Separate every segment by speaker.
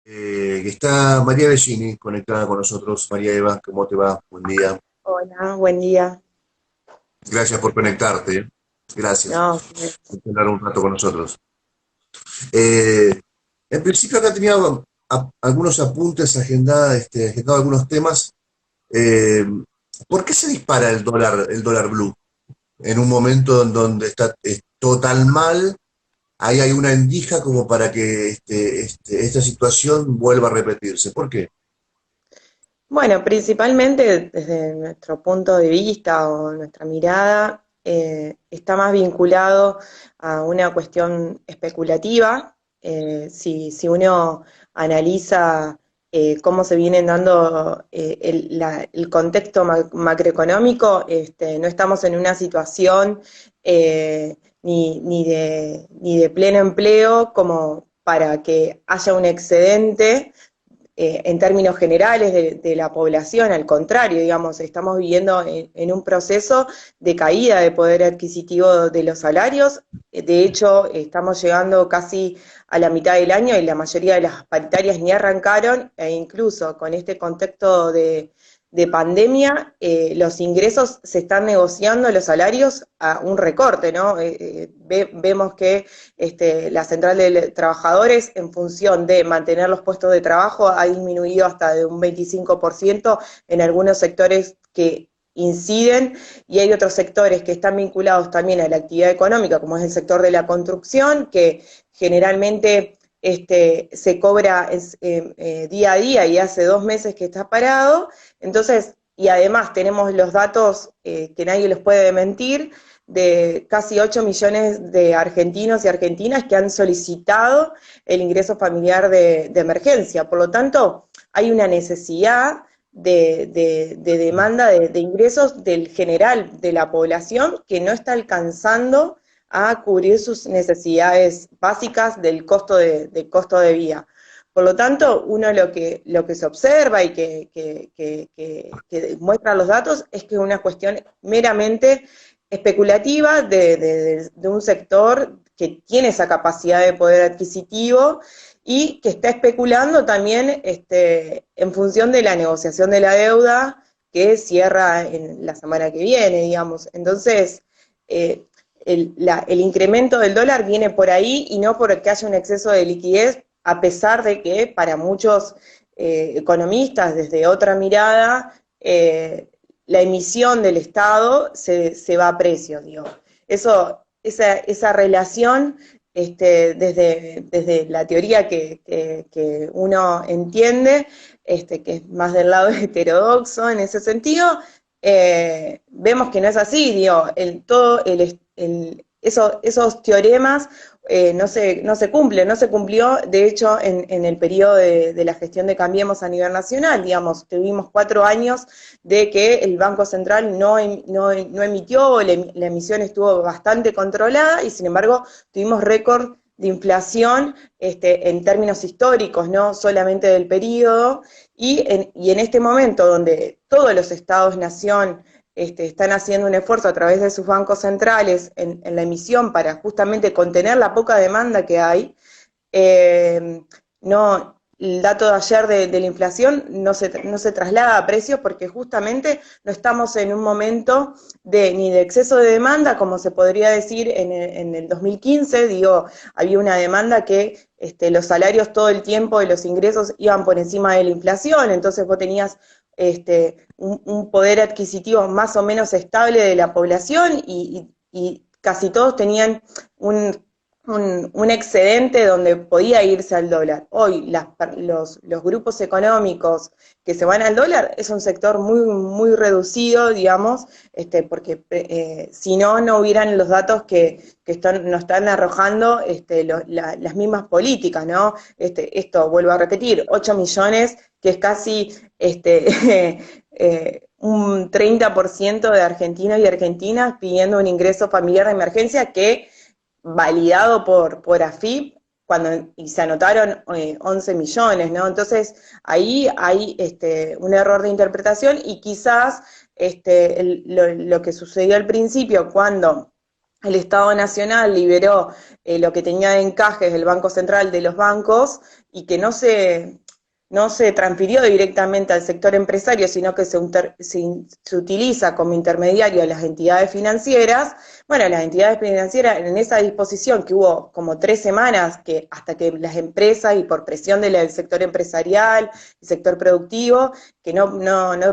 Speaker 1: Que está María Bellini conectada con nosotros. María Eva, ¿cómo te va? Buen día.
Speaker 2: Hola, buen día.
Speaker 1: Gracias por conectarte. Gracias
Speaker 2: No,
Speaker 1: por hablar un rato con nosotros. Eh, en principio acá tenía algunos apuntes agendado algunos temas. Eh, ¿Por qué se dispara el dólar blue en un momento en donde está todo tan mal? Ahí hay una endija como para que esta situación vuelva a repetirse. ¿Por qué?
Speaker 2: bueno, principalmente desde nuestro punto de vista o nuestra mirada, está más vinculado a una cuestión especulativa. Si uno analiza cómo se vienen dando el contexto macroeconómico, no estamos en una situación ni de pleno empleo como para que haya un excedente en términos generales de la población. Al contrario, digamos, estamos viviendo en un proceso de caída de poder adquisitivo de los salarios. De hecho, estamos llegando casi a la mitad del año y la mayoría de las paritarias ni arrancaron, e incluso con este contexto de pandemia, los ingresos se están negociando, los salarios a un recorte, ¿no? Vemos que la central de trabajadores, en función de mantener los puestos de trabajo, ha disminuido hasta de un 25% en algunos sectores que inciden, y hay otros sectores que están vinculados también a la actividad económica, como es el sector de la construcción, que generalmente se cobra día a día y hace 2 meses que está parado. Entonces, y además tenemos los datos que nadie los puede mentir, de casi 8 millones de argentinos y argentinas que han solicitado el ingreso familiar de emergencia. Por lo tanto, hay una necesidad de demanda de ingresos del general de la población que no está alcanzando a cubrir sus necesidades básicas del costo de vida. Por lo tanto, uno lo que se observa y que muestran los datos es que es una cuestión meramente especulativa de un sector que tiene esa capacidad de poder adquisitivo y que está especulando también en función de la negociación de la deuda que cierra en la semana que viene, digamos. Entonces, eh, el incremento del dólar viene por ahí y no porque haya un exceso de liquidez, a pesar de que para muchos economistas, desde otra mirada, la emisión del Estado se va a precios, digo. Esa relación, desde la teoría que uno entiende, que es más del lado heterodoxo en ese sentido, vemos que no es así, digo, esos teoremas no se cumplen, no se cumplió, de hecho, en el periodo de la gestión de Cambiemos a nivel nacional, digamos, tuvimos 4 años de que el Banco Central no emitió, la emisión estuvo bastante controlada y sin embargo tuvimos récord de inflación en términos históricos, no solamente del periodo, y en este momento donde todos los estados-nación están haciendo un esfuerzo a través de sus bancos centrales en la emisión para justamente contener la poca demanda que hay, no, el dato de ayer de la inflación no se traslada a precios porque justamente no estamos en un momento ni de exceso de demanda, como se podría decir en el 2015, digo, había una demanda que los salarios todo el tiempo y los ingresos iban por encima de la inflación, entonces vos tenías un poder adquisitivo más o menos estable de la población y casi todos tenían un excedente donde podía irse al dólar. Hoy los grupos económicos que se van al dólar es un sector muy, muy reducido, digamos, porque si no, no hubieran los datos que nos están arrojando las mismas políticas, ¿no? Esto, vuelvo a repetir, 8 millones, que es casi un 30% de argentinos y argentinas pidiendo un ingreso familiar de emergencia que validado por AFIP, y se anotaron 11 millones, ¿no? Entonces, ahí hay un error de interpretación y quizás lo que sucedió al principio cuando el Estado Nacional liberó lo que tenía de encajes del Banco Central de los bancos y que no se transfirió directamente al sector empresario, sino que se utiliza como intermediario a las entidades financieras. Bueno, las entidades financieras en esa disposición que hubo como 3 semanas, que hasta que las empresas y por presión del sector empresarial, el sector productivo, que no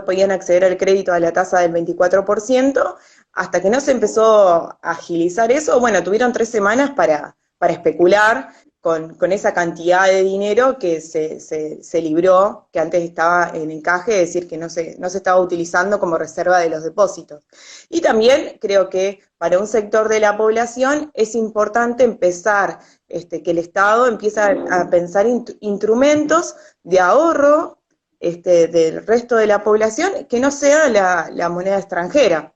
Speaker 2: podían acceder al crédito a la tasa del 24%, hasta que no se empezó a agilizar eso, bueno, tuvieron 3 semanas para especular con esa cantidad de dinero que se libró, que antes estaba en encaje, es decir, que no se estaba utilizando como reserva de los depósitos. Y también creo que para un sector de la población es importante empezar, que el Estado empiece a pensar instrumentos de ahorro del resto de la población que no sea la moneda extranjera,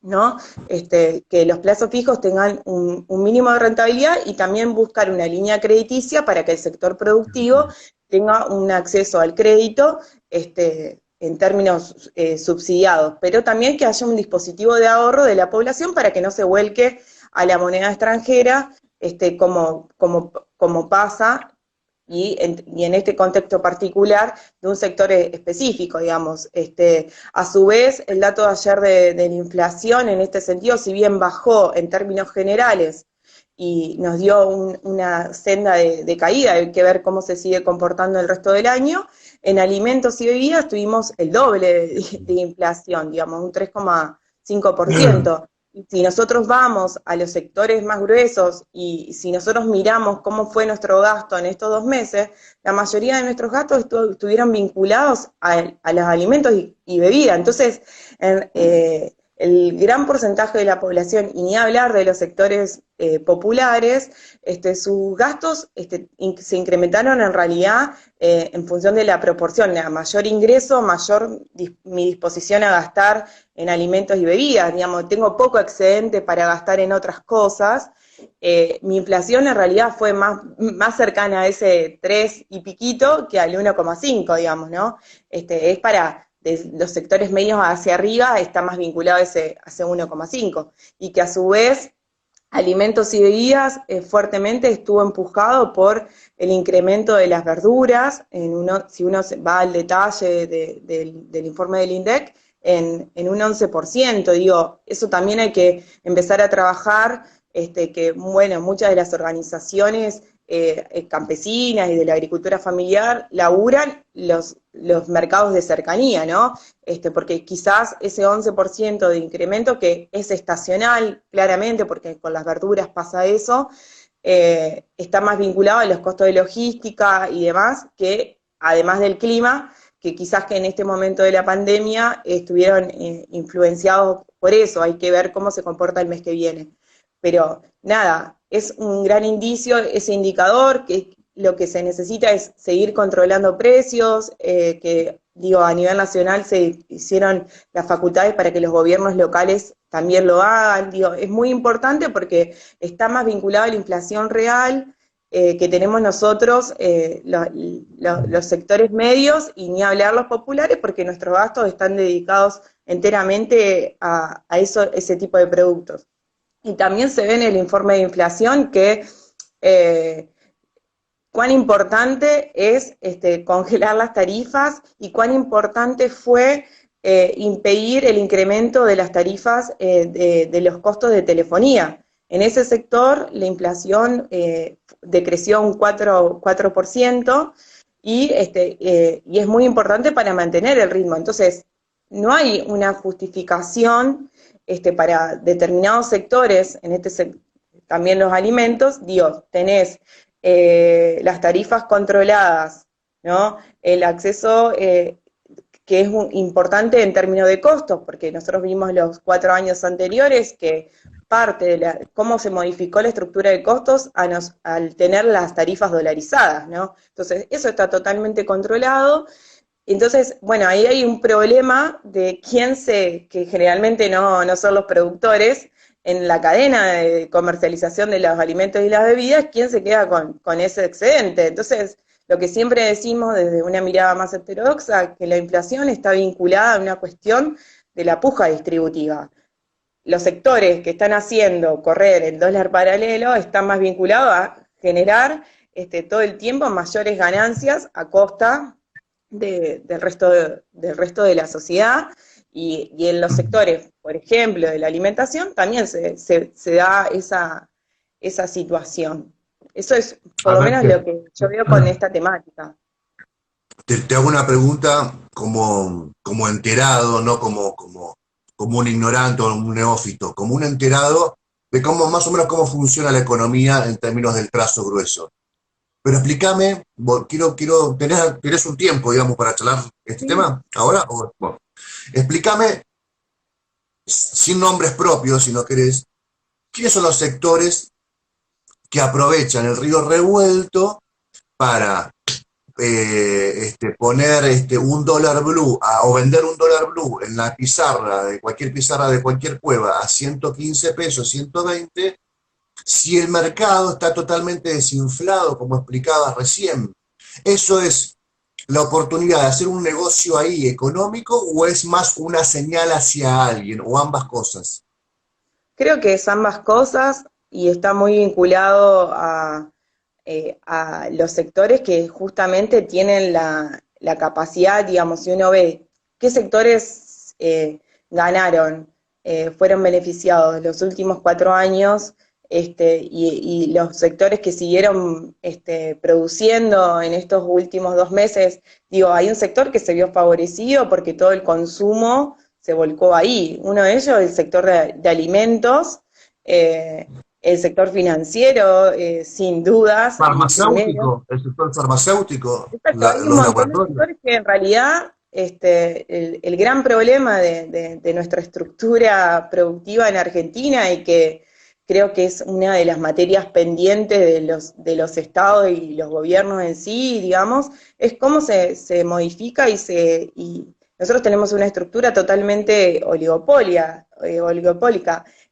Speaker 2: ¿no? Que los plazos fijos tengan un mínimo de rentabilidad y también buscar una línea crediticia para que el sector productivo tenga un acceso al crédito en términos subsidiados, pero también que haya un dispositivo de ahorro de la población para que no se vuelque a la moneda extranjera, como pasa y en este contexto particular de un sector específico, digamos. A su vez, el dato de ayer de la inflación, en este sentido, si bien bajó en términos generales y nos dio una senda de caída, hay que ver cómo se sigue comportando el resto del año, en alimentos y bebidas tuvimos el doble de inflación, digamos, un 3,5%. Si nosotros vamos a los sectores más gruesos y si nosotros miramos cómo fue nuestro gasto en estos 2 meses, la mayoría de nuestros gastos estuvieron vinculados a los alimentos y bebidas. Entonces, el gran porcentaje de la población, y ni hablar de los sectores populares, sus gastos se incrementaron en realidad en función de la proporción, a mayor ingreso, mayor mi disposición a gastar en alimentos y bebidas, digamos, tengo poco excedente para gastar en otras cosas. Mi inflación en realidad fue más cercana a ese 3 y piquito que al 1,5, digamos, ¿no? Es para de los sectores medios hacia arriba, está más vinculado a ese 1,5, y que a su vez alimentos y bebidas fuertemente estuvo empujado por el incremento de las verduras, si uno va al detalle del informe del INDEC, en un 11%, digo, eso también hay que empezar a trabajar, que bueno, muchas de las organizaciones campesinas y de la agricultura familiar laburan los mercados de cercanía, ¿no? Porque quizás ese 11% de incremento, que es estacional, claramente, porque con las verduras pasa eso, está más vinculado a los costos de logística y demás, que además del clima, que quizás que en este momento de la pandemia estuvieron influenciados por eso, hay que ver cómo se comporta el mes que viene. Pero nada, es un gran indicio ese indicador, que lo que se necesita es seguir controlando precios, que digo, a nivel nacional se hicieron las facultades para que los gobiernos locales también lo hagan, digo, es muy importante porque está más vinculado a la inflación real que tenemos nosotros, los sectores medios, y ni hablar los populares, porque nuestros gastos están dedicados enteramente a ese tipo de productos. Y también se ve en el informe de inflación que cuán importante es congelar las tarifas y cuán importante fue impedir el incremento de las tarifas de los costos de telefonía. En ese sector la inflación decreció un 4% y es muy importante para mantener el ritmo. Entonces, no hay una justificación para determinados sectores, también los alimentos, digo, tenés las tarifas controladas, ¿no? El acceso que es importante en términos de costos, porque nosotros vimos los 4 años anteriores que parte de cómo se modificó la estructura de costos al tener las tarifas dolarizadas, ¿no? Entonces, eso está totalmente controlado. Entonces, bueno, ahí hay un problema de que generalmente no son los productores, en la cadena de comercialización de los alimentos y las bebidas, quién se queda con ese excedente. Entonces, lo que siempre decimos desde una mirada más heterodoxa, que la inflación está vinculada a una cuestión de la puja distributiva. los sectores que están haciendo correr el dólar paralelo están más vinculados a generar todo el tiempo mayores ganancias a costa del resto de la sociedad, y en los sectores, por ejemplo, de la alimentación, también se da esa situación. Eso es por
Speaker 1: A
Speaker 2: lo
Speaker 1: ver,
Speaker 2: menos lo que yo veo con esta temática.
Speaker 1: te hago una pregunta como enterado, no como un ignorante o un neófito, como un enterado de cómo más o menos cómo funciona la economía en términos del trazo grueso. Pero explícame, ¿tenés un tiempo, digamos, para charlar este
Speaker 2: Sí.
Speaker 1: tema ahora? Bueno, explícame, sin nombres propios, si no querés, quiénes son los sectores que aprovechan el río revuelto para poner un dólar blue o vender un dólar blue en la pizarra de cualquier cueva a 115 pesos, 120, si el mercado está totalmente desinflado, como explicaba recién. ¿Eso es la oportunidad de hacer un negocio ahí económico o es más una señal hacia alguien o ambas cosas?
Speaker 2: Creo que es ambas cosas y está muy vinculado a los sectores que justamente tienen la capacidad, digamos, si uno ve qué sectores ganaron, fueron beneficiados los últimos 4 años, y los sectores que siguieron produciendo en estos últimos 2 meses, digo, hay un sector que se vio favorecido porque todo el consumo se volcó ahí. Uno de ellos, el sector de alimentos, eh, el sector financiero, sin dudas, el primero.
Speaker 1: Farmacéutico, el sector farmacéutico,
Speaker 2: Exacto, hay un
Speaker 1: los
Speaker 2: montón de
Speaker 1: laboratorios.
Speaker 2: sectores que en realidad el gran problema de nuestra estructura productiva en Argentina, y que creo que es una de las materias pendientes de los estados y los gobiernos en sí, digamos, es cómo se modifica y nosotros tenemos una estructura totalmente oligopólica,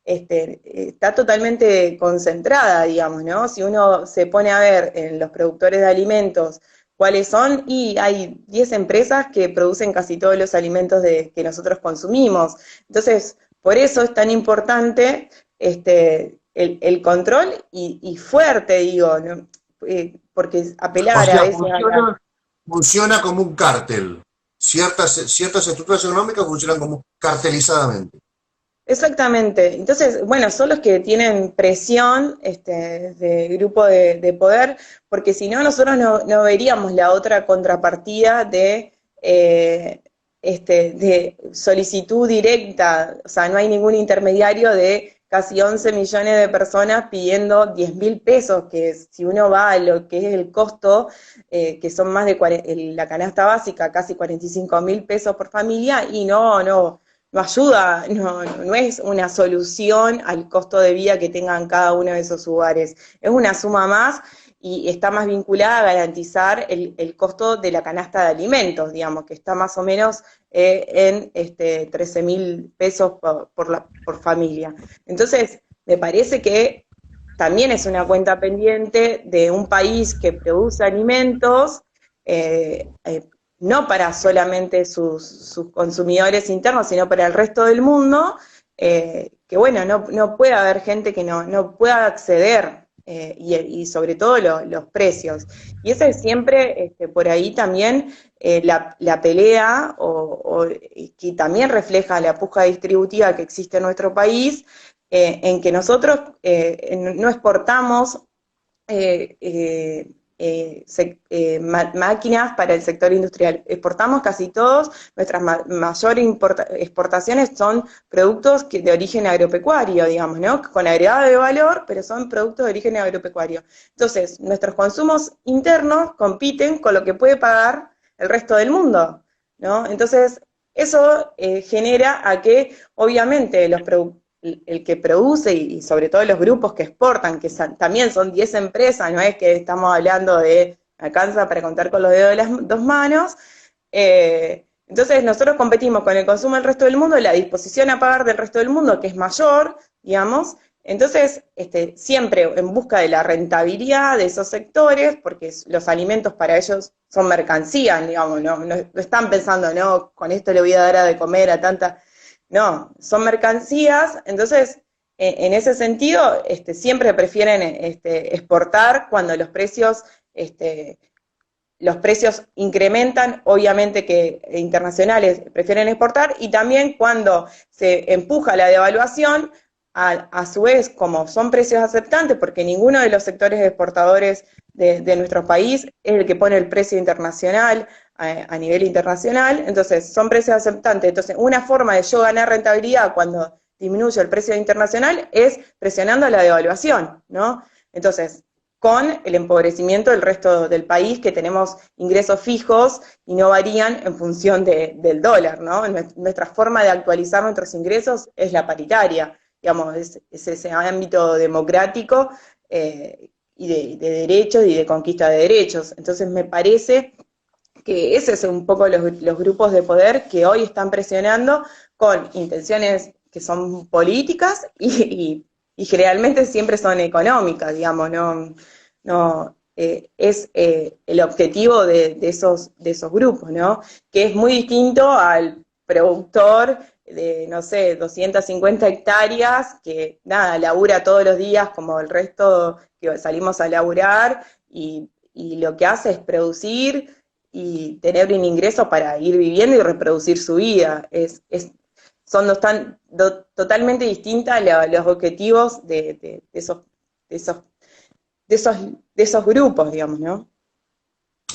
Speaker 2: está totalmente concentrada, digamos, ¿no? Si uno se pone a ver en los productores de alimentos cuáles son, y hay 10 empresas que producen casi todos los alimentos que nosotros consumimos. Entonces, por eso es tan importante el control y fuerte, digo, ¿no? Porque
Speaker 1: O
Speaker 2: apelar a
Speaker 1: sea,
Speaker 2: veces a.
Speaker 1: funciona como un cártel. Ciertas estructuras económicas funcionan como cartelizadamente.
Speaker 2: Exactamente. Entonces, bueno, son los que tienen presión de grupo de poder, porque si no, nosotros no veríamos la otra contrapartida de solicitud directa. O sea, no hay ningún intermediario de casi 11 millones de personas pidiendo 10.000 pesos, que si uno va a lo que es el costo, que son más de la canasta básica, casi 45.000 pesos por familia, y no ayuda, no es una solución al costo de vida que tengan cada uno de esos hogares. Es una suma más y está más vinculada a garantizar el costo de la canasta de alimentos, digamos, que está más o menos en 13.000 pesos por familia. Entonces, me parece que también es una cuenta pendiente de un país que produce alimentos, eh, eh, no para solamente sus consumidores internos, sino para el resto del mundo, que bueno, no puede haber gente que no pueda acceder, y sobre todo los precios. Y esa es siempre, por ahí también, la pelea, que también refleja la puja distributiva que existe en nuestro país, en que nosotros no exportamos máquinas para el sector industrial. Exportamos casi todos, nuestras mayores exportaciones son productos de origen agropecuario, digamos, ¿no? Con agregado de valor, pero son productos de origen agropecuario. Entonces, nuestros consumos internos compiten con lo que puede pagar el resto del mundo, ¿no? Entonces, eso genera a que, obviamente, el que produce y sobre todo los grupos que exportan, que también son 10 empresas, no es que estamos hablando de alcanza para contar con los dedos de las dos manos. Entonces nosotros competimos con el consumo del resto del mundo, la disposición a pagar del resto del mundo, que es mayor, digamos. Entonces, siempre en busca de la rentabilidad de esos sectores, porque los alimentos para ellos son mercancía, digamos, no están pensando, no, con esto le voy a dar a de comer a tanta. no, son mercancías, entonces en ese sentido siempre prefieren exportar cuando los precios incrementan, obviamente que internacionales prefieren exportar, y también cuando se empuja la devaluación, a su vez, como son precios aceptantes, porque ninguno de los sectores exportadores de nuestro país es el que pone el precio internacional a nivel internacional, entonces son precios aceptantes. Entonces, una forma de yo ganar rentabilidad cuando disminuye el precio internacional es presionando la devaluación, ¿no? Entonces, con el empobrecimiento del resto del país, que tenemos ingresos fijos y no varían en función del dólar, ¿no? Nuestra forma de actualizar nuestros ingresos es la paritaria, digamos, es ese ámbito democrático y de derechos y de conquista de derechos. Entonces me parece que ese es un poco los grupos de poder que hoy están presionando con intenciones que son políticas y generalmente siempre son económicas, digamos, no es el objetivo de esos grupos, ¿no? Que es muy distinto al productor de, no sé, 250 hectáreas, que nada, labura todos los días como el resto que salimos a laburar, y lo que hace es producir y tener un ingreso para ir viviendo y reproducir su vida. Son totalmente distintas los objetivos de esos grupos, digamos, ¿no?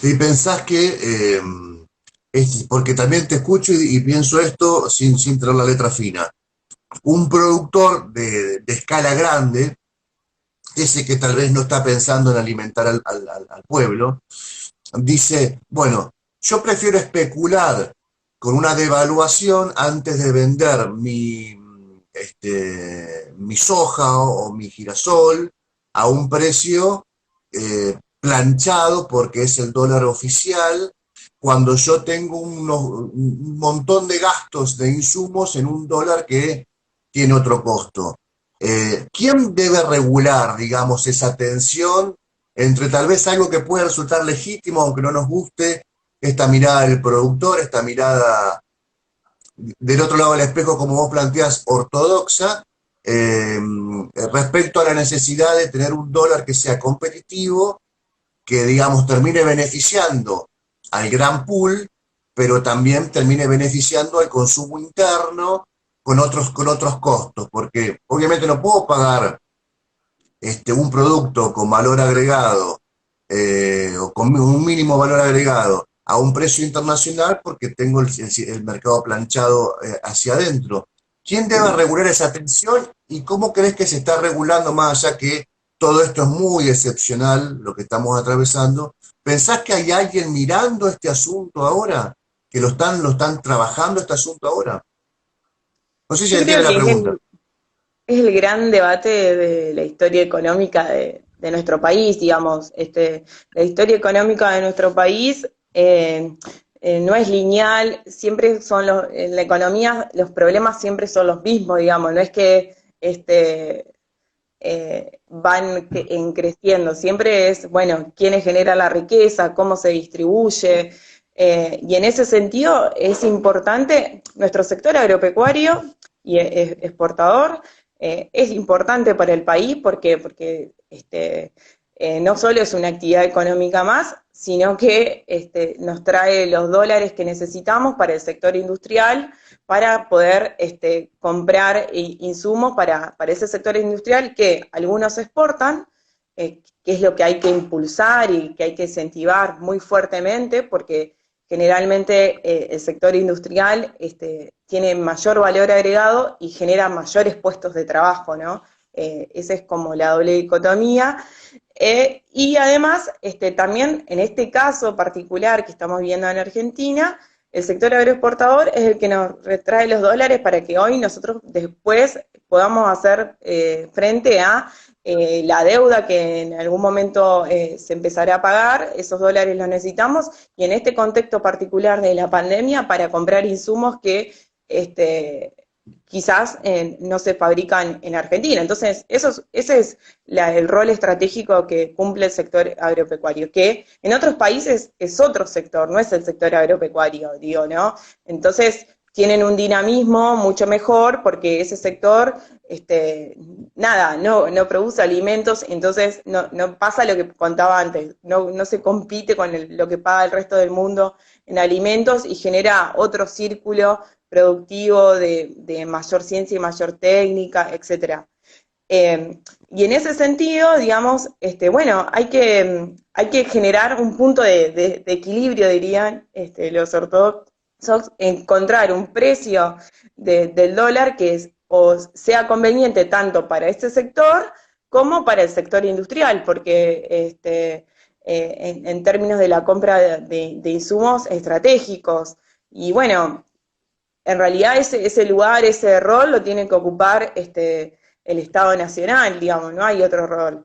Speaker 1: Y pensás que, porque también te escucho y pienso esto sin tener la letra fina, un productor de escala grande, ese que tal vez no está pensando en alimentar al pueblo, dice, bueno, yo prefiero especular con una devaluación antes de vender mi soja o mi girasol a un precio planchado porque es el dólar oficial, cuando yo tengo un montón de gastos de insumos en un dólar que tiene otro costo. ¿Quién debe regular, digamos, esa tensión entre tal vez algo que puede resultar legítimo, aunque no nos guste, esta mirada del productor, esta mirada del otro lado del espejo, como vos planteás, ortodoxa, respecto a la necesidad de tener un dólar que sea competitivo, que, digamos, termine beneficiando al gran pool, pero también termine beneficiando al consumo interno con otros costos, porque obviamente no puedo pagar un producto con valor agregado o con un mínimo valor agregado a un precio internacional porque tengo el mercado planchado hacia adentro. ¿Quién debe regular esa tensión y cómo crees que se está regulando, más allá que todo esto es muy excepcional, lo que estamos atravesando? ¿Pensás que hay alguien mirando este asunto ahora? ¿Que lo están trabajando este asunto ahora? No sé si
Speaker 2: Yo
Speaker 1: entiende
Speaker 2: creo
Speaker 1: la
Speaker 2: que
Speaker 1: pregunta.
Speaker 2: es el gran debate de la historia económica de nuestro país, digamos. La historia económica de nuestro país no es lineal, siempre en la economía los problemas siempre son los mismos, digamos, no es que van creciendo, siempre es, bueno, quiénes generan la riqueza, cómo se distribuye, y en ese sentido es importante nuestro sector agropecuario y exportador. Es importante para el país porque no solo es una actividad económica más, sino que nos trae los dólares que necesitamos para el sector industrial, para poder comprar insumos para ese sector industrial que algunos exportan, que es lo que hay que impulsar y que hay que incentivar muy fuertemente, porque generalmente el sector industrial tiene mayor valor agregado y genera mayores puestos de trabajo, ¿no? Esa es como la doble dicotomía. Y además, también en este caso particular que estamos viendo en Argentina, el sector agroexportador es el que nos retrae los dólares para que hoy nosotros después podamos hacer frente a la deuda que en algún momento se empezará a pagar. Esos dólares los necesitamos, y en este contexto particular de la pandemia, para comprar insumos que quizás no se fabrican en Argentina. Entonces, ese es el rol estratégico que cumple el sector agropecuario, que en otros países es otro sector, no es el sector agropecuario, digo, ¿no? Entonces, tienen un dinamismo mucho mejor porque ese sector, no produce alimentos, entonces no pasa lo que contaba antes, no se compite con lo que paga el resto del mundo en alimentos y genera otro círculo productivo de mayor ciencia y mayor técnica, etcétera. Y en ese sentido, digamos, bueno, hay que generar un punto de equilibrio, dirían los ortodoxos, encontrar un precio del dólar que o sea conveniente tanto para este sector como para el sector industrial, porque en términos de la compra de insumos estratégicos. Y bueno, en realidad ese lugar, ese rol lo tiene que ocupar el Estado Nacional, digamos, no hay otro rol.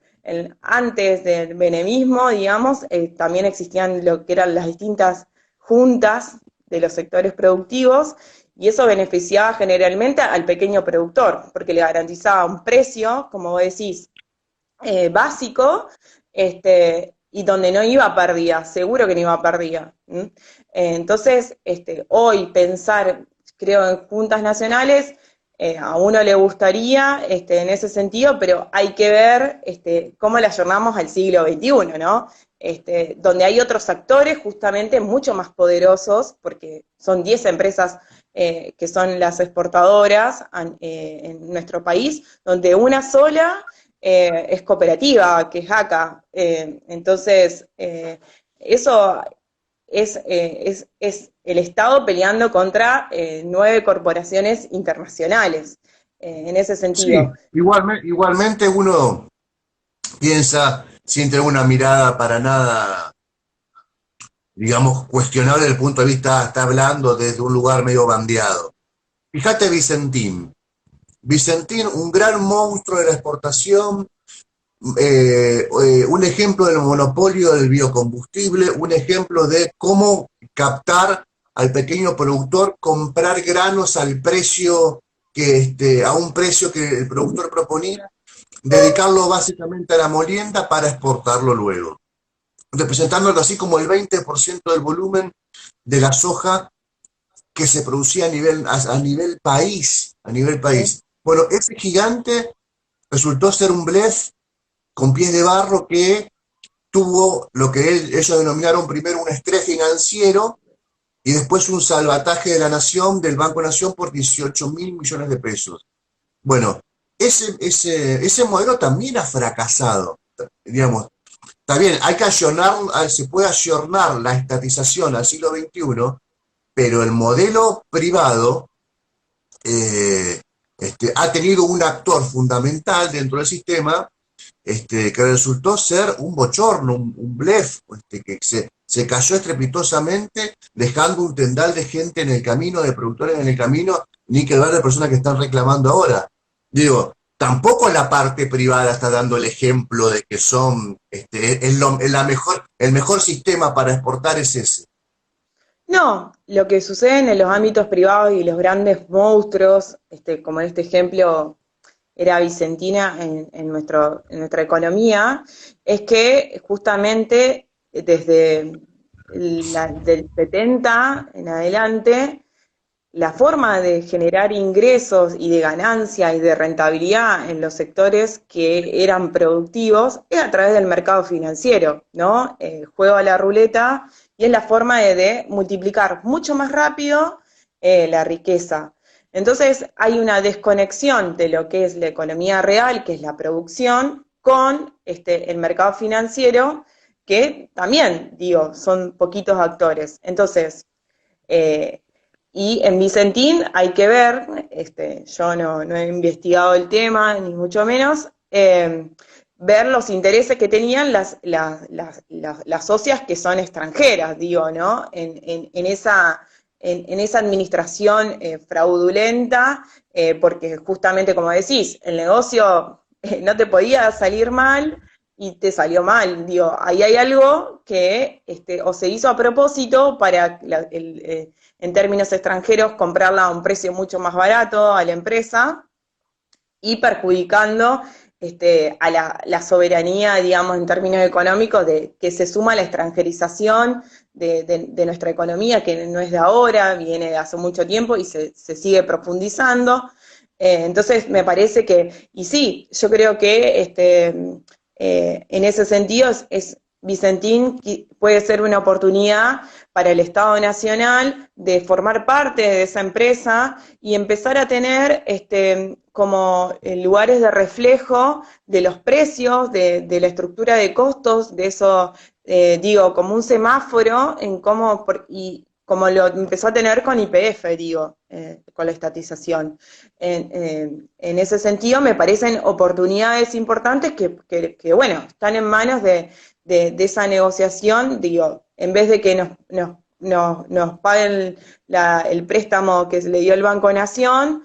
Speaker 2: Antes del menemismo, digamos, también existían lo que eran las distintas juntas de los sectores productivos y eso beneficiaba generalmente al pequeño productor, porque le garantizaba un precio, como vos decís, básico, y donde no iba a pérdida, seguro que no iba a pérdida. Entonces, hoy pensar, creo, en juntas nacionales, a uno le gustaría en ese sentido, pero hay que ver cómo la ayornamos al siglo XXI, ¿no? Donde hay otros actores justamente mucho más poderosos, porque son 10 empresas que son las exportadoras en nuestro país, donde una sola es cooperativa, que es ACA. Entonces, eso es el Estado peleando contra 9 corporaciones internacionales, en ese
Speaker 1: Sí,
Speaker 2: sentido.
Speaker 1: igualmente uno piensa, sin tener una mirada para nada, digamos, cuestionable desde el punto de vista, está hablando desde un lugar medio bandeado. Fíjate Vicentín. Vicentín, un gran monstruo de la exportación, un ejemplo del monopolio del biocombustible, un ejemplo de cómo captar al pequeño productor, comprar granos al precio a un precio que el productor proponía, dedicarlo básicamente a la molienda para exportarlo luego, representándolo así como el 20% del volumen de la soja que se producía a nivel país, a nivel país. Bueno, ese gigante resultó ser un blef con pies de barro que tuvo lo que ellos denominaron primero un estrés financiero y después un salvataje de la nación, del Banco Nación, por 18.000 millones de pesos. Bueno, ese modelo también ha fracasado, digamos. Está bien, hay que se puede ayornar la estatización al siglo XXI, pero el modelo privado ha tenido un actor fundamental dentro del sistema que resultó ser un bochorno, un blef, que se cayó estrepitosamente, dejando un tendal de gente en el camino, de productores en el camino, ni que ver de personas que están reclamando ahora. Digo, tampoco la parte privada está dando el ejemplo de que son, el mejor sistema para exportar es ese.
Speaker 2: No, lo que sucede en los ámbitos privados y los grandes monstruos, como en este ejemplo era Vicentina en nuestra economía, es que justamente desde del 70 en adelante, la forma de generar ingresos y de ganancia y de rentabilidad en los sectores que eran productivos es a través del mercado financiero, ¿no? Juego a la ruleta y es la forma de multiplicar mucho más rápido la riqueza. Entonces hay una desconexión de lo que es la economía real, que es la producción, con el mercado financiero, que también, digo, son poquitos actores. Entonces, y en Vicentín hay que ver, yo no he investigado el tema, ni mucho menos, ver los intereses que tenían las socias que son extranjeras, digo, ¿no? En esa administración fraudulenta, porque justamente como decís, el negocio no te podía salir mal y te salió mal, digo, ahí hay algo que o se hizo a propósito para en términos extranjeros comprarla a un precio mucho más barato a la empresa y perjudicando a la soberanía, digamos, en términos económicos, que se suma a la extranjerización de nuestra economía, que no es de ahora, viene de hace mucho tiempo y se sigue profundizando. Entonces, me parece que, y sí, yo creo que en ese sentido Vicentín puede ser una oportunidad para el Estado Nacional de formar parte de esa empresa y empezar a tener como lugares de reflejo de los precios, de la estructura de costos, de eso, digo, como un semáforo en cómo, y como lo empezó a tener con YPF, digo, con la estatización. En ese sentido, me parecen oportunidades importantes que, bueno, están en manos de esa negociación, digo, en vez de que nos paguen el préstamo que le dio el Banco Nación,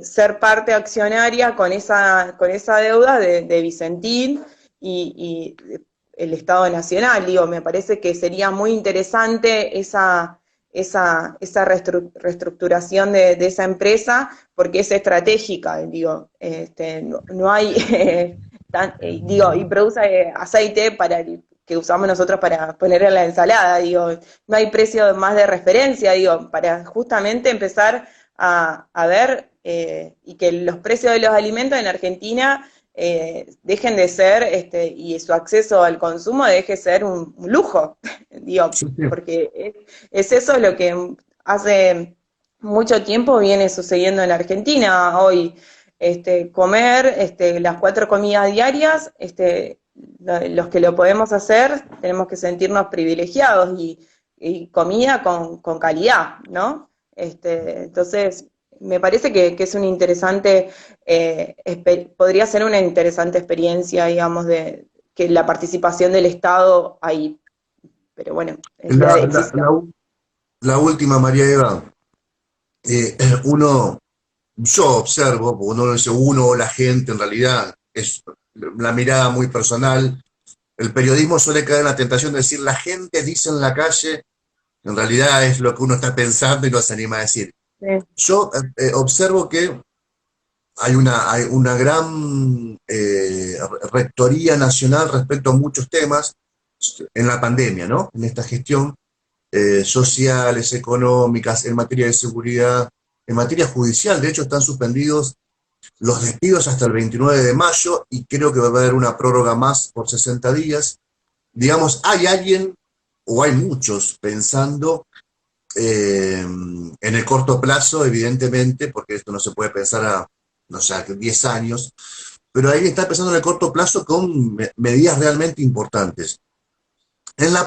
Speaker 2: ser parte accionaria con esa deuda de Vicentín y el Estado Nacional. Digo, me parece que sería muy interesante esa reestructuración de esa empresa, porque es estratégica, digo, no hay, digo, y produce aceite que usamos nosotros para poner en la ensalada, digo, no hay precio más de referencia, digo, para justamente empezar a ver y que los precios de los alimentos en Argentina dejen de ser, y su acceso al consumo deje de ser un lujo, digo,
Speaker 1: Sí, sí.
Speaker 2: porque es eso lo que hace mucho tiempo viene sucediendo en Argentina hoy. Comer las 4 comidas diarias, los que lo podemos hacer, tenemos que sentirnos privilegiados y comida con calidad, ¿no? Entonces, me parece que es un interesante, podría ser una interesante experiencia, digamos, de que la participación del Estado ahí, pero bueno, es la
Speaker 1: La, la-
Speaker 2: decisión.
Speaker 1: la u- la última, María Eva, eh, uno, yo observo, porque uno no dice uno o la gente, en realidad es la mirada muy personal. El periodismo suele caer en la tentación de decir la gente dice en la calle, en realidad es lo que uno está pensando y no se anima a decir.
Speaker 2: Sí,
Speaker 1: Yo observo que hay una gran rectoría nacional respecto a muchos temas en la pandemia, ¿no? En esta gestión sociales, económicas, en materia de seguridad, en materia judicial. De hecho, están suspendidos los despidos hasta el 29 de mayo y creo que va a haber una prórroga más por 60 días. Digamos, hay alguien o hay muchos pensando en el corto plazo, evidentemente, porque esto no se puede pensar a, no sé, a 10 años, pero alguien está pensando en el corto plazo con medidas realmente importantes. En las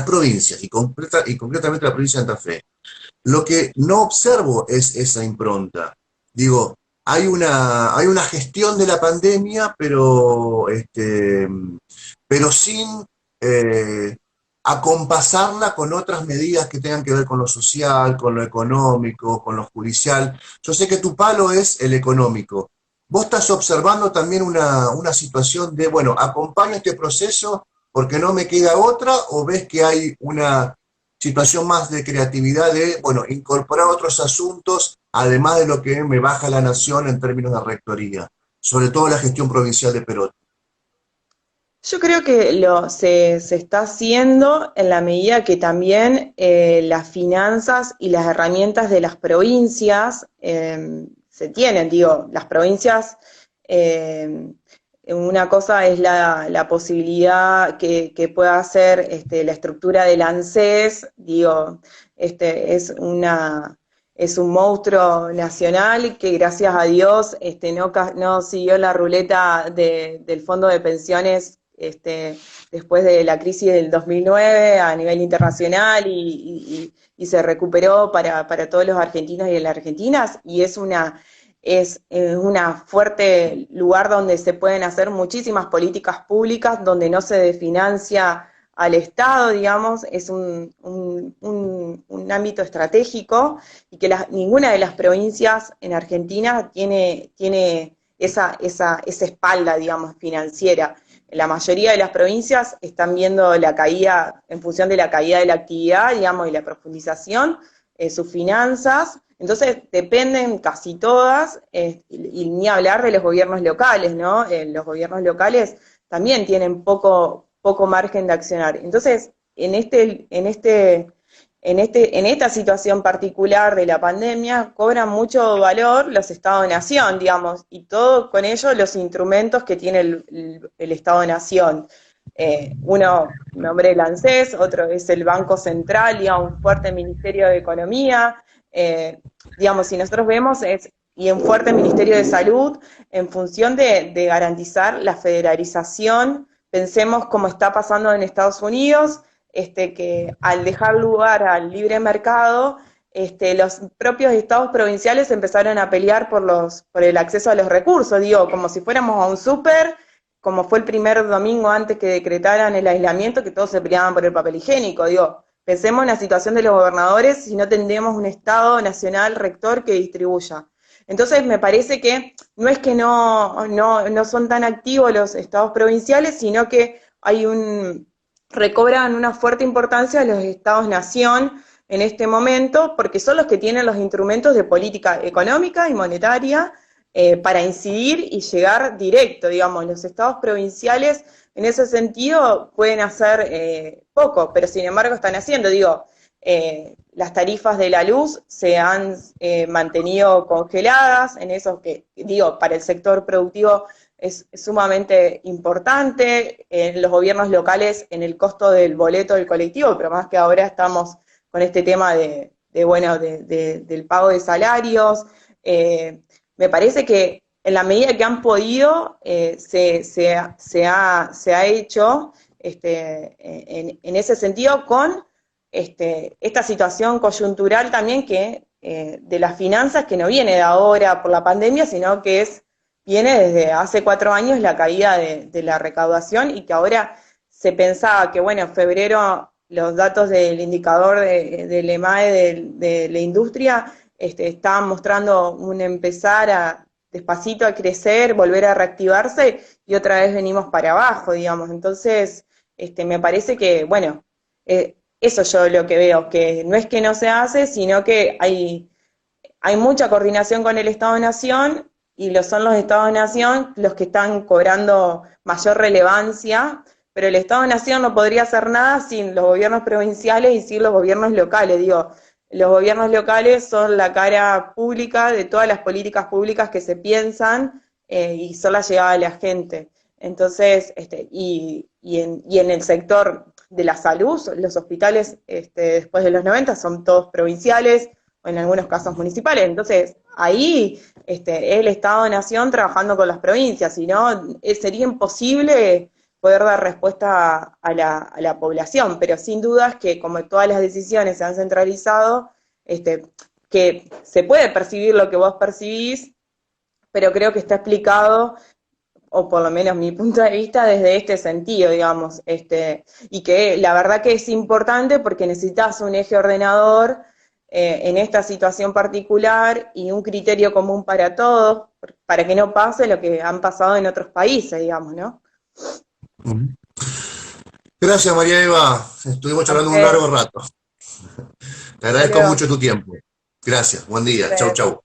Speaker 1: provincias, y concretamente la provincia de Santa Fe, lo que no observo es esa impronta. Digo, hay una gestión de la pandemia, pero sin acompasarla con otras medidas que tengan que ver con lo social, con lo económico, con lo judicial. Yo sé que tu palo es el económico. ¿Vos estás observando también una situación de, bueno, acompaño este proceso porque no me queda otra, o ves que hay una situación más de creatividad de, bueno, incorporar otros asuntos, además de lo que me baja la nación en términos de rectoría, sobre todo la gestión provincial de Perón?
Speaker 2: yo creo que se está haciendo en la medida que también las finanzas y las herramientas de las provincias se tienen. Digo, las provincias, eh, una cosa es la posibilidad que pueda hacer la estructura del ANSES, digo, es un monstruo nacional que gracias a Dios no siguió la ruleta del fondo de pensiones después de la crisis del 2009 a nivel internacional y se recuperó para todos los argentinos y las argentinas y es una fuerte lugar donde se pueden hacer muchísimas políticas públicas, donde no se desfinancia al Estado, digamos, es un ámbito estratégico y que ninguna de las provincias en Argentina tiene esa espalda, digamos, financiera. La mayoría de las provincias están viendo la caída, en función de la caída de la actividad, digamos, y la profundización, sus finanzas, entonces dependen casi todas, y ni hablar de los gobiernos locales, ¿no? Los gobiernos locales también tienen poco margen de accionar. Entonces, en esta situación particular de la pandemia, cobran mucho valor los Estados-Nación, digamos, y todo con ello los instrumentos que tiene el Estado-Nación. Uno, nombré el ANSES, otro es el Banco Central, digamos, un fuerte Ministerio de Economía, digamos, si nosotros vemos, y un fuerte Ministerio de Salud, en función de garantizar la federalización. Pensemos cómo está pasando en Estados Unidos, que al dejar lugar al libre mercado, los propios estados provinciales empezaron a pelear por el acceso a los recursos, digo, como si fuéramos a un súper, como fue el primer domingo antes que decretaran el aislamiento, que todos se peleaban por el papel higiénico, digo, pensemos en la situación de los gobernadores si no tendríamos un Estado nacional rector que distribuya. Entonces me parece que no es que no son tan activos los estados provinciales, sino que recobran una fuerte importancia los estados-nación en este momento, porque son los que tienen los instrumentos de política económica y monetaria para incidir y llegar directo, digamos. Los estados provinciales en ese sentido pueden hacer poco, pero sin embargo están haciendo, digo, las tarifas de la luz se han mantenido congeladas, en eso que, digo, para el sector productivo es sumamente importante, en los gobiernos locales en el costo del boleto del colectivo, pero más que ahora estamos con este tema del pago de salarios. Me parece que en la medida que han podido, se ha hecho en ese sentido con esta situación coyuntural también de las finanzas, que no viene de ahora por la pandemia, sino que viene desde hace 4 años la caída de la recaudación, y que ahora se pensaba que, bueno, en febrero los datos del indicador del EMAE de la industria estaban mostrando un empezar despacito a crecer, volver a reactivarse, y otra vez venimos para abajo, digamos. Entonces, me parece que, bueno, eso yo lo que veo, que no es que no se hace, sino que hay mucha coordinación con el Estado-Nación, y son los Estados-Nación los que están cobrando mayor relevancia, pero el Estado-Nación no podría hacer nada sin los gobiernos provinciales y sin los gobiernos locales. Digo, los gobiernos locales son la cara pública de todas las políticas públicas que se piensan, y son la llegada de la gente. Entonces, y en el sector de la salud, los hospitales después de los 90 son todos provinciales, o en algunos casos municipales. Entonces, ahí el Estado-Nación trabajando con las provincias, si no, sería imposible poder dar respuesta a la población, pero sin dudas que como todas las decisiones se han centralizado, que se puede percibir lo que vos percibís, pero creo que está explicado, o por lo menos mi punto de vista, desde este sentido, digamos, y que la verdad que es importante porque necesitas un eje ordenador en esta situación particular, y un criterio común para todos, para que no pase lo que han pasado en otros países, digamos, ¿no?
Speaker 1: Gracias, María Eva. Estuvimos charlando un largo rato. Te agradezco mucho tu tiempo. Gracias. Buen día. Chau, chau.